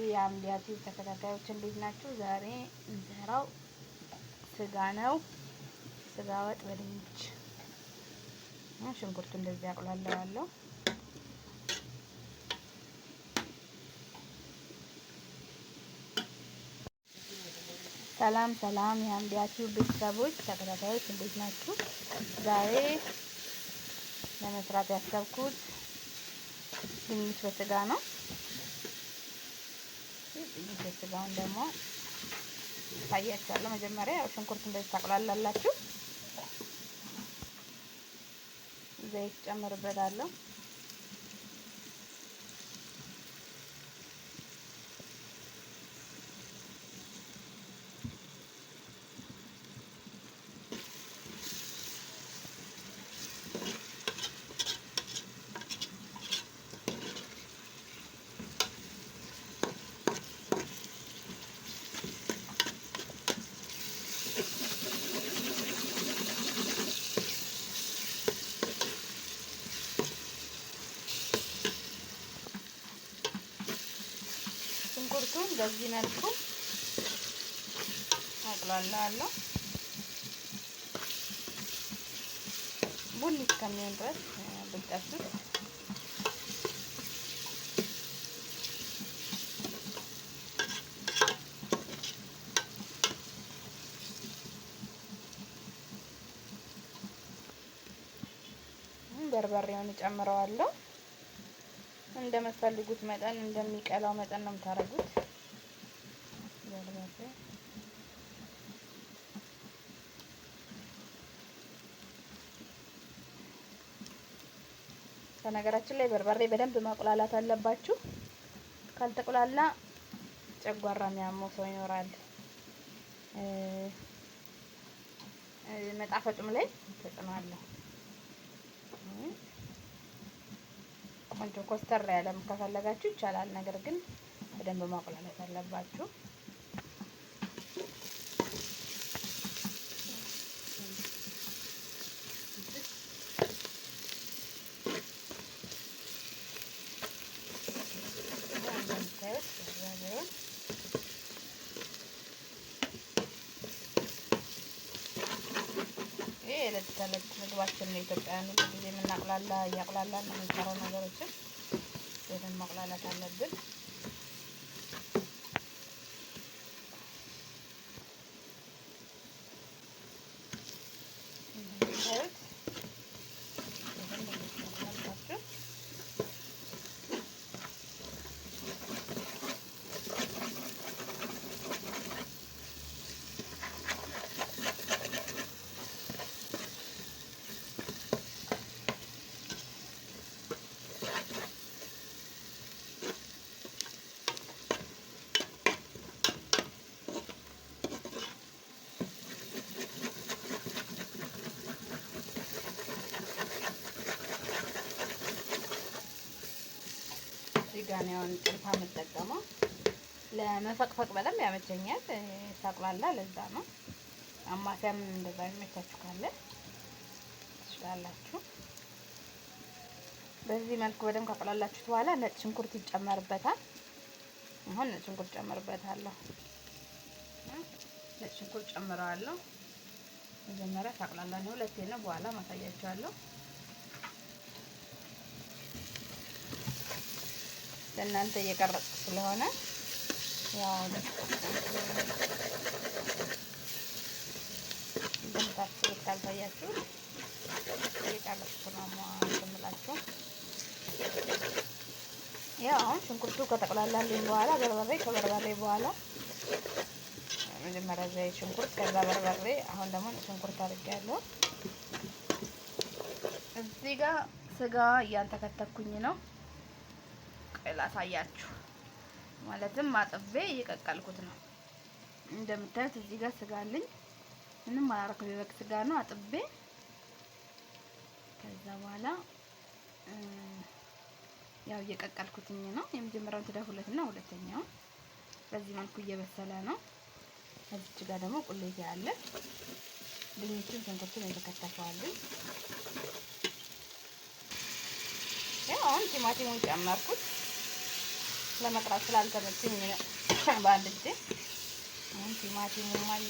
የአምዲያቲ ተከታታዮች እንዴት ናችሁ? ዛሬ እንጀራው ስጋ ነው። ስጋ ወጥ በድንች ሽንኩርቱ እንደዚህ አቁላለዋለሁ። ሰላም ሰላም የአምዲያቲ ቤተሰቦች ተከታታዮች እንዴት ናችሁ? ዛሬ ለመስራት ያሰብኩት ድንች በስጋ ነው። ድንች በስጋውን ደግሞ ታያችኋለሁ። መጀመሪያ ያው ሽንኩርት እንደዚህ ታቁላላላችሁ። ዘይት ጨምርበታለሁ። ሽንኩርቱን በዚህ መልኩ አቁላላለሁ። ቡኒ እስከሚሆን ድረስ ብትጠብሱት በርበሬውን እጨምረዋለሁ። እንደምትፈልጉት መጠን እንደሚቀላው መጠን ነው የምታደርጉት። በርበሬ በነገራችን ላይ በርበሬ በደንብ ማቁላላት አለባችሁ። ካልተቁላላ ጨጓራ የሚያመው ሰው ይኖራል። መጣፈጡም ላይ ተጽዕኖ አለው። ቆንጆ ኮስተር ያለም ከፈለጋችሁ ይቻላል። ነገር ግን በደንብ ማቁላላት አለባችሁ። ይሄ የዕለት ተዕለት ምግባችን ነው። ኢትዮጵያውያን ሁሉ ጊዜ እያቁላላን የምንሰራው ነገሮችን በደንብ ማቁላላት አለብን። ጋኔውን ጥልፋ የምጠቀመው ለመፈቅፈቅ በጣም ያመቸኛል። ሳቁላላ ለዛ ነው። አማሲያም እንደዛ የሚመቻችሁ ካለ ትችላላችሁ። በዚህ መልኩ በደንብ ካቁላላችሁት በኋላ ነጭ ሽንኩርት ይጨመርበታል። አሁን ነጭ ሽንኩርት ጨምርበታለሁ። ነጭ ሽንኩርት ጨምረዋለሁ። መጀመሪያ ሳቁላላ ነው፣ ሁለቴ ነው። በኋላ ማሳያችኋለሁ። ለእናንተ እየቀረጽኩ ስለሆነ ያው እንደምታስቡት ካልታያችሁ እየቀረጽኩ ነው የምላችሁ። ያው አሁን ሽንኩርቱ ከተቆላላልኝ በኋላ ከበርበሬ በኋላ መጀመሪያ ዘይት፣ ሽንኩርት፣ ከዛ በርበሬ፣ አሁን ደግሞ ሽንኩርት አድርጌያለሁ። እዚህ ጋር ስጋ እያንተከተኩኝ ነው። ላሳያችሁ ማለትም አጥቤ እየቀቀልኩት ነው። እንደምታዩት እዚህ ጋር ስጋ አለኝ። ምንም አላረኩም፣ የበግ ስጋ ነው። አጥቤ ከዛ በኋላ ያው እየቀቀልኩትኝ ነው። የመጀመሪያውን ትደፉለትና ሁለተኛው በዚህ መልኩ እየበሰለ ነው። እዚች ጋር ደግሞ ቁሌት ያለ ድንቹን፣ ሽንኩርቱን የተከተፈዋለኝ። ያው አሁን ቲማቲሙን ጨመርኩት። ለመቅራት ስላልተመቸኝ በአንድ እጄ። አሁን ቲማቲሙም አለ።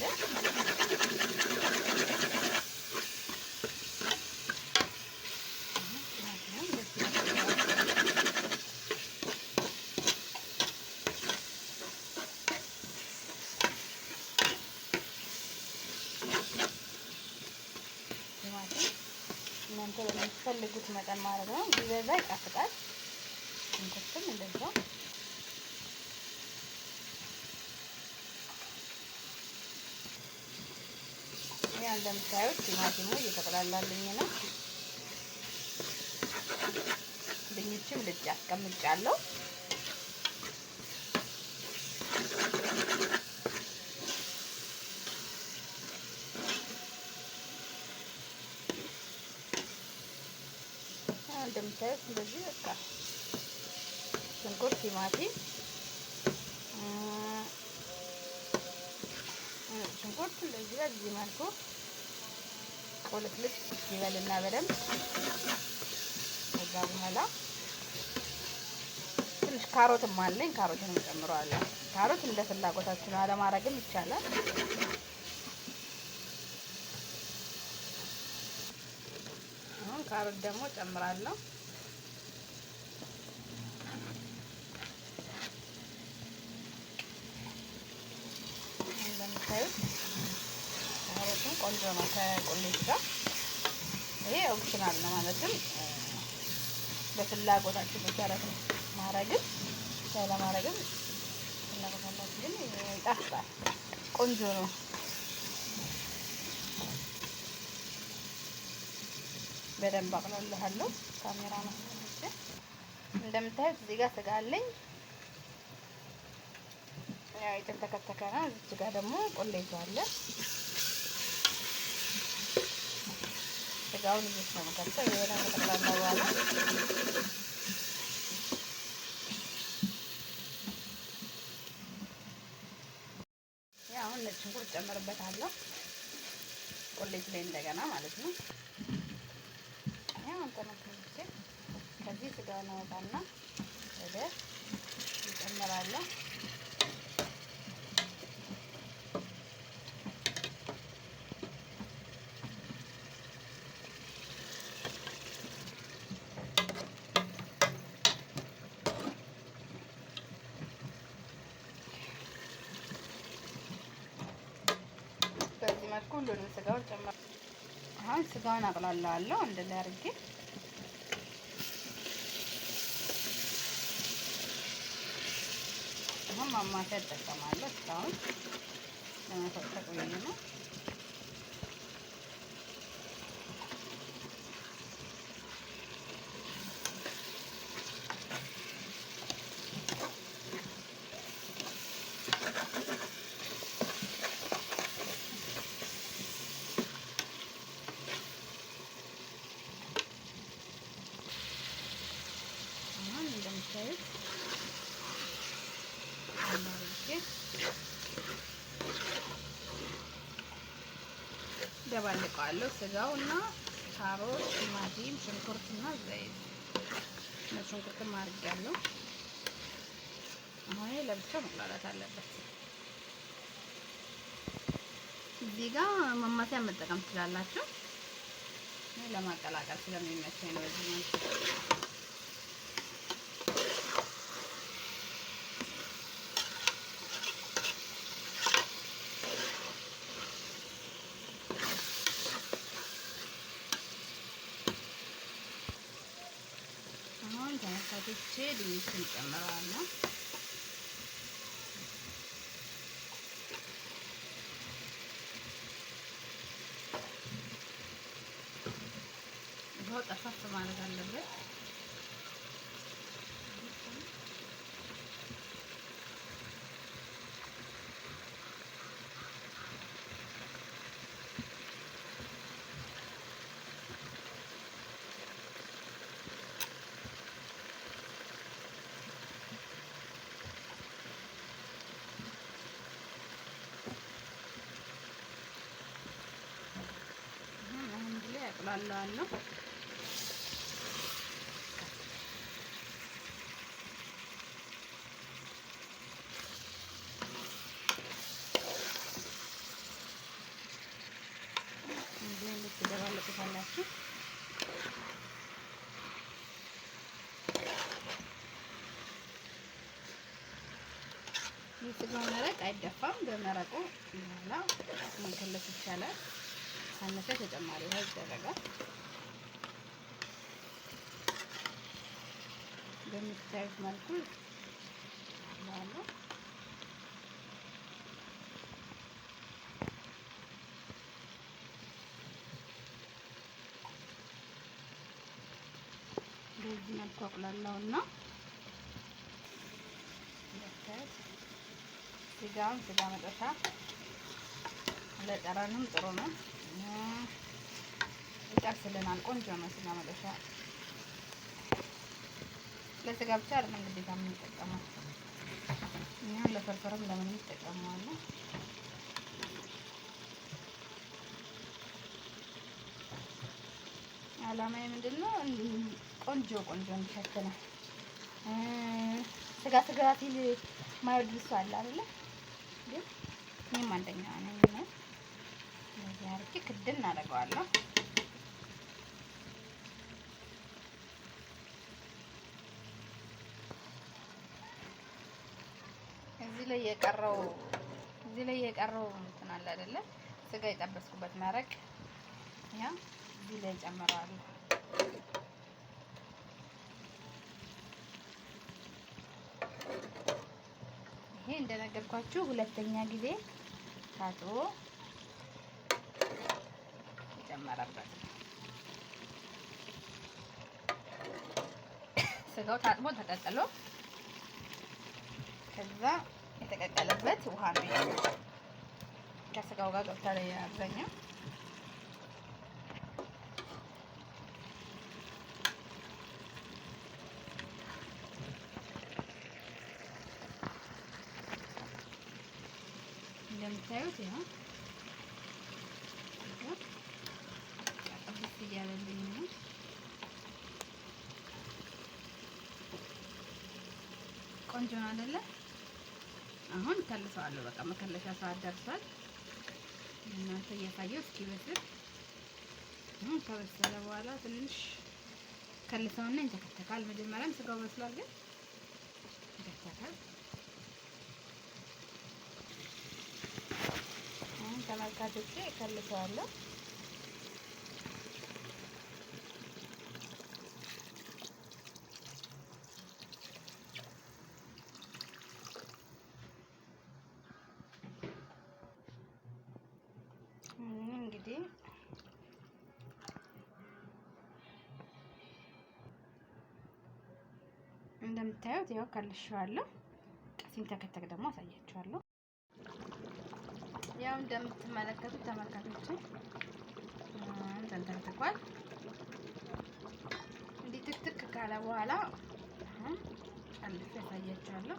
እናንተ በምትፈልጉት መጠን ማለት ነው። ቢበዛ ይጣፍጣል። እንትን እንደዛው ያ እንደምታዩት ቲማቲሙ እየተቆላላልኝ ነው። ድንችም ልጭ አስቀምጫለሁ። እንደምታዩት እንደዚህ በቃ ሽንኩርት፣ ቲማቲም፣ ሽንኩርት እንደዚህ በዚህ መልኩ ቁልጥልጥ ይበልና በደንብ ከዛ በኋላ ትንሽ ካሮትም አለኝ። ካሮትንም ጨምረዋለሁ። ካሮት እንደ ፍላጎታችሁ ነው፣ አለማድረግም ይቻላል። አሁን ካሮት ደግሞ ጨምራለሁ። እንደምታዩት ካሮቱን ቆንጆ ነው ከቁሌት ጋር። ይሄ ኦፕሽናል ነው ማለትም በፍላጎታችሁ መሰረት ማድረግም ለማድረግም ፍላጎታችሁ ግን ይጣፍጣል። ቆንጆ ነው። በደንብ አቅላለሁ። ካሜራ ነው እንደምታዩት እዚህ ጋር ስጋ አለኝ። ያው የተከተከ ነው። እዚህ ጋር ደግሞ ቁሌቱ አለ። ስጋውን እዚህ ነው ከተው የሆነ ተጠቅላላ በኋላ ያው አሁን ነጭ ሽንኩርት ጨምርበታለሁ። ቁሌቱ ላይ እንደገና ማለት ነው። ያው አንተነከንቼ ከዚህ ስጋውን አወጣና ወደ እጨምራለሁ። በዚህ መልኩ ሁሉንም ስጋውን ጨምራ አሁን ስጋውን አቅላለዋለሁ እንደዚህ አድርጌ አሁን ማማሰያ እጠቀማለሁ። እስካሁን ለመፈቅፈቅ ብዬ ነው። እንደምታዩት ደባልቀዋለሁ። ስጋው እና ካሮት፣ ቲማቲም፣ ሽንኩርት እና ዘይት ነው። ሽንኩርትም አድርጌያለሁ። አሁን ለብቻ መቁላላት አለበት። እዚህ ጋር ማማሰያ መጠቀም ትችላላችሁ። ለማቀላቀል ስለሚመቸኝ ነው በዚህ መልኩ። ተመሳሳይቼ ድንቹን ጨምራለሁ። ውሃው ጠፋፍ ማለት አለበት። አቅላለዋለሁ። ታደባለቁታላችሁ። የስጋው መረቅ አይደፋም። በመረቁ በኋላ መከለስ ይቻላል። ካነሰ ተጨማሪ ውሃ ይደረጋል። በምታዩት መልኩ ባለው በዚህ መልኩ አቁላላውና ስጋውን ስጋ መጥበሻ ለጠረንም ጥሩ ነው። ይጠብስልናል። ቆንጆ ነው። ስጋ መጥበሻ ለስጋ ብቻ አይደለም ግዴታ የምንጠቀመው፣ እኛም ለፍርፍርም ለምን እንጠቀመዋለን። አላማዬ ምንድነው? ቆንጆ እንዲሸት ነው። ስጋ ሲል የማይወድ ሰው አለ አይደለ? ግን እኔም አንደኛ ነኝ እና እንደዚህ አድርጌ ክድን አደርገዋለሁ። እዚህ ላይ የቀረው እንትን አለ አይደለ? ስጋ የጠበስኩበት መረቅ ያ እዚህ ላይ ጨምራለሁ። ይሄ እንደነገርኳችሁ ሁለተኛ ጊዜ ታጥቦ የጨመረበት ስጋው ታጥቦ ተቀቅሎ ከዛ የተቀቀለበት ውሃ ነው ከስጋው ጋር ገብታ ላይ አብዛኛው እንደምታዩት ይሄ አጥብስ እያለልኝ ነው። ቆንጆ ነው አይደለ? አሁን ከልሰዋለሁ። በቃ መከለሻ ሰዓት ደርሷል። እናንተ እያሳየው እስኪበስል ከበሰለ በኋላ ትንሽ ከልሰውና ይንተከተካል። መጀመሪያም ስጋው በስሏል፣ ግን ይንተከተካል። አሁን ተመልካቾቼ ከልሰዋለሁ። እንግዲህ እንደምታዩት ያው ከልሼዋለሁ። ሲንተከተክ ደግሞ አሳያችኋለሁ። ያው እንደምትመለከቱት ተመልካቾች ተንተክተኳል። እንዲህ ትክትክ ካለ በኋላ ጨልፌ አሳያችኋለሁ።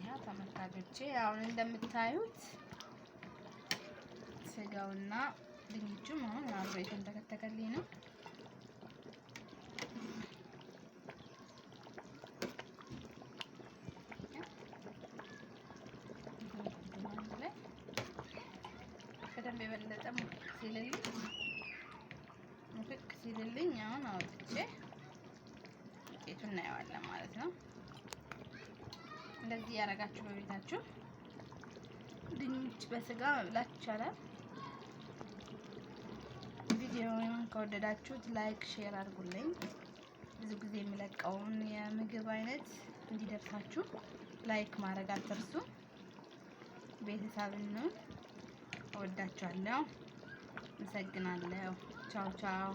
ያው ተመልካቾቼ አሁን እንደምታዩት ስጋውና ድንቹም አሁን አብሮ የተንተከተከልኝ ነው። በደንብ የበለጠ ሙክክ ሲልልኝ አሁን አውጥቼ ውጤቱን እናየዋለን ማለት ነው። እንደዚህ ያደረጋችሁ በቤታችሁ ድንች በስጋ መብላት ይቻላል። ቪዲዮውን ከወደዳችሁት ላይክ፣ ሼር አድርጉልኝ። ብዙ ጊዜ የሚለቀውን የምግብ አይነት እንዲደርሳችሁ ላይክ ማድረግ አትርሱ። ቤተሰብን እወዳችኋለሁ። አመሰግናለሁ። ቻው ቻው።